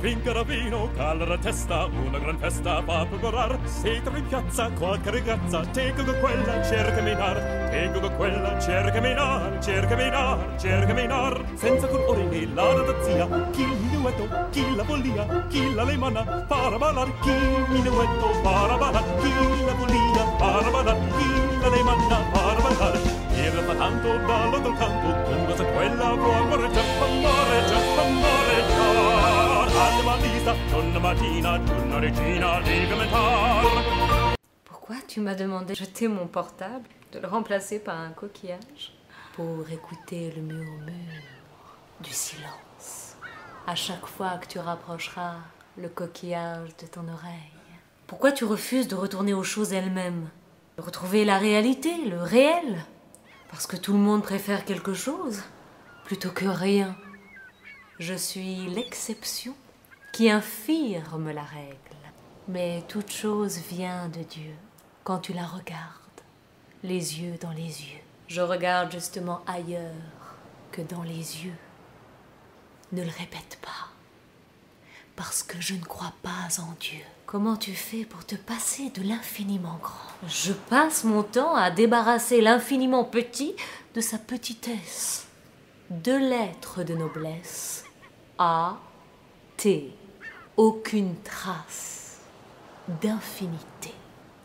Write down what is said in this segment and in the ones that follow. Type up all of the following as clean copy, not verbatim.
Vincere vino, calare testa, una gran festa fa preparar. Se trovi in piazza qualche ragazza, tego con quella, cerca minar. Tego con quella, cerca minar, cerca minar, cerca minar. Senza colore né la razzia, chi il minuetto, chi la follia, chi la lemana, para ballar. Chi il minuetto, para ballar, chi la follia, para ballar, chi la lemana, para ballar. Tira fa tanto dall'altro canto, con cosa quella può amoreggiar, Alma vista, donna mattina, donna regina, legamentar. Pourquoi tu m'as demandé de jeter mon portable, de le remplacer par un coquillage? Pour écouter le murmure du silence. À chaque fois que tu rapprocheras le coquillage de ton oreille. Pourquoi tu refuses de retourner aux choses elles-mêmes? De retrouver la réalité, le réel? Parce que tout le monde préfère quelque chose plutôt que rien. Je suis l'exception qui infirme la règle. Mais toute chose vient de Dieu quand tu la regardes, les yeux dans les yeux. Je regarde justement ailleurs que dans les yeux. Ne le répète pas, parce que je ne crois pas en Dieu. Comment tu fais pour te passer de l'infiniment grand? Je passe mon temps à débarrasser l'infiniment petit de sa petitesse. 2 lettres de noblesse. A, T. Aucune trace d'infinité.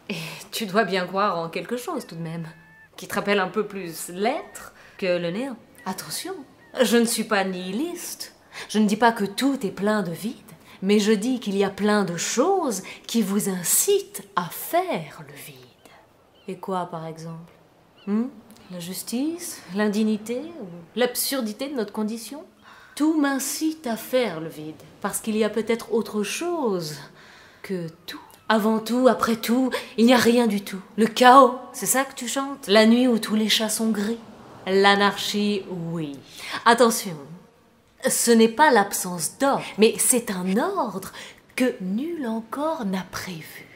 Et tu dois bien croire en quelque chose tout de même, qui te rappelle un peu plus l'être que le néant. Attention, je ne suis pas nihiliste. Je ne dis pas que tout est plein de vide, mais je dis qu'il y a plein de choses qui vous incitent à faire le vide. Et quoi, par exemple? La justice, l'indignité, ou l'absurdité de notre condition? Tout m'incite à faire le vide, parce qu'il y a peut-être autre chose que tout. Avant tout, après tout, il n'y a rien du tout. Le chaos, c'est ça que tu chantes? La nuit où tous les chats sont gris? L'anarchie, oui. Attention, ce n'est pas l'absence d'ordre, mais c'est un ordre que nul encore n'a prévu.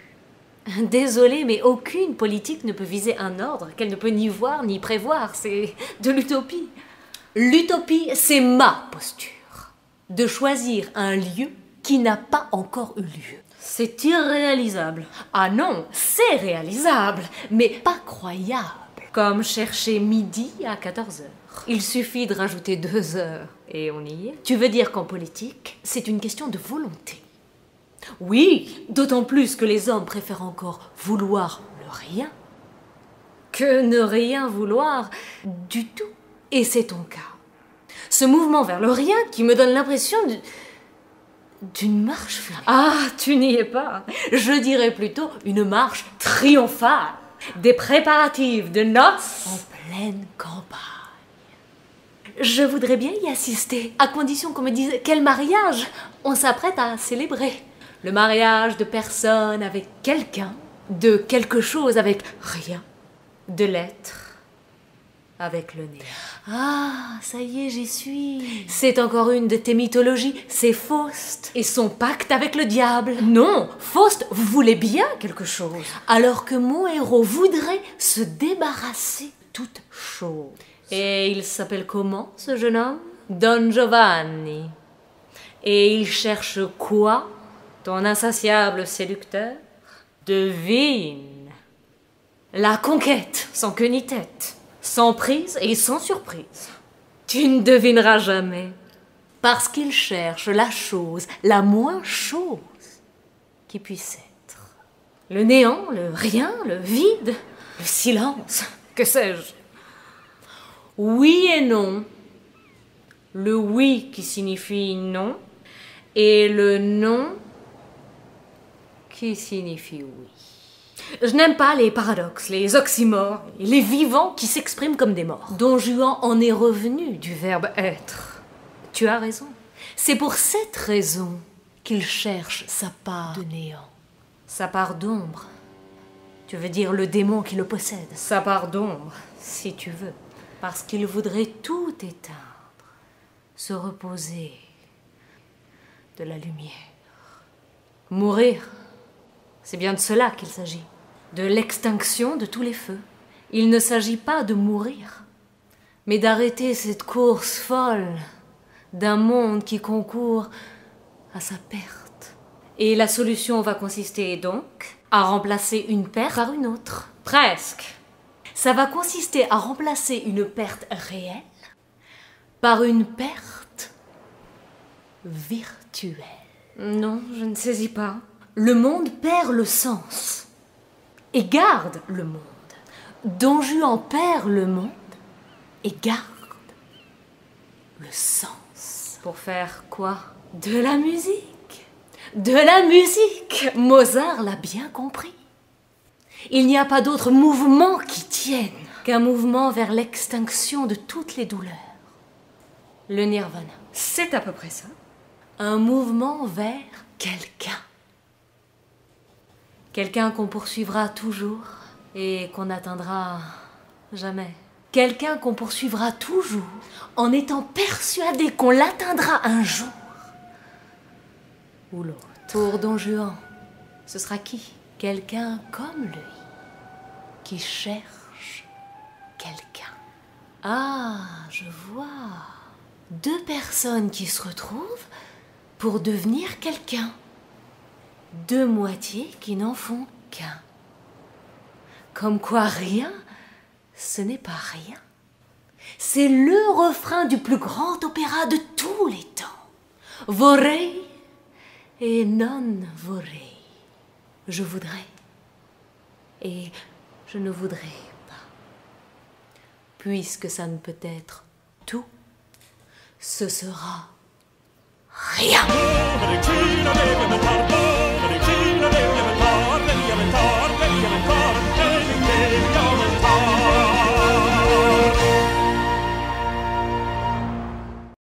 Désolée, mais aucune politique ne peut viser un ordre qu'elle ne peut ni voir ni prévoir. C'est de l'utopie. L'utopie, c'est ma posture. De choisir un lieu qui n'a pas encore eu lieu. C'est irréalisable. Ah non, c'est réalisable, mais pas croyable. Comme chercher midi à 14h. Il suffit de rajouter 2 heures et on y est. Tu veux dire qu'en politique, c'est une question de volonté? Oui, d'autant plus que les hommes préfèrent encore vouloir le rien que ne rien vouloir du tout. Et c'est ton cas. Ce mouvement vers le rien qui me donne l'impression d'une marche flammée. Ah, tu n'y es pas. Je dirais plutôt une marche triomphale. Des préparatifs de noces en pleine campagne. Je voudrais bien y assister, à condition qu'on me dise quel mariage on s'apprête à célébrer. Le mariage de personne avec quelqu'un, de quelque chose avec rien, de l'être avec le néant. Ah, ça y est, j'y suis. C'est encore une de tes mythologies, c'est Faust et son pacte avec le diable. Non, Faust voulait bien quelque chose, alors que mon héros voudrait se débarrasser de toute chose. Et il s'appelle comment, ce jeune homme? Don Giovanni. Et il cherche quoi, ton insatiable séducteur? Devine. La conquête, sans queue ni tête, sans prise et sans surprise. Tu ne devineras jamais, parce qu'il cherche la chose, la moins chose qui puisse être. Le néant, le rien, le vide, le silence, que sais-je? Oui et non. Le oui qui signifie non, et le non qui signifie oui. Je n'aime pas les paradoxes, les oxymores, les vivants qui s'expriment comme des morts. Don Juan en est revenu du verbe être. Tu as raison. C'est pour cette raison qu'il cherche sa part de néant. Sa part d'ombre. Tu veux dire le démon qui le possède? Sa part d'ombre, si tu veux. Parce qu'il voudrait tout éteindre, se reposer de la lumière. Mourir, c'est bien de cela qu'il s'agit. De l'extinction de tous les feux. Il ne s'agit pas de mourir, mais d'arrêter cette course folle d'un monde qui concourt à sa perte. Et la solution va consister donc à remplacer une perte par une autre. Presque. Ça va consister à remplacer une perte réelle par une perte virtuelle. Non, je ne saisis pas. Le monde perd le sens et garde le monde. Don Juan perd le monde et garde le sens. Pour faire quoi? De la musique. De la musique. Mozart l'a bien compris. Il n'y a pas d'autre mouvement qui tienne qu'un mouvement vers l'extinction de toutes les douleurs. Le nirvana, c'est à peu près ça. Un mouvement vers quelqu'un. Quelqu'un qu'on poursuivra toujours et qu'on n'atteindra jamais. Quelqu'un qu'on poursuivra toujours en étant persuadé qu'on l'atteindra un jour. Ou l'autre. Pour Don Juan, ce sera qui? Quelqu'un comme lui, qui cherche quelqu'un. Ah, je vois. Deux personnes qui se retrouvent pour devenir quelqu'un. Deux moitiés qui n'en font qu'un. Comme quoi rien, ce n'est pas rien. C'est le refrain du plus grand opéra de tous les temps. Vorrei et non vorrei. Je voudrais et je ne voudrais pas. Puisque ça ne peut être tout, ce sera rien. Regina deve non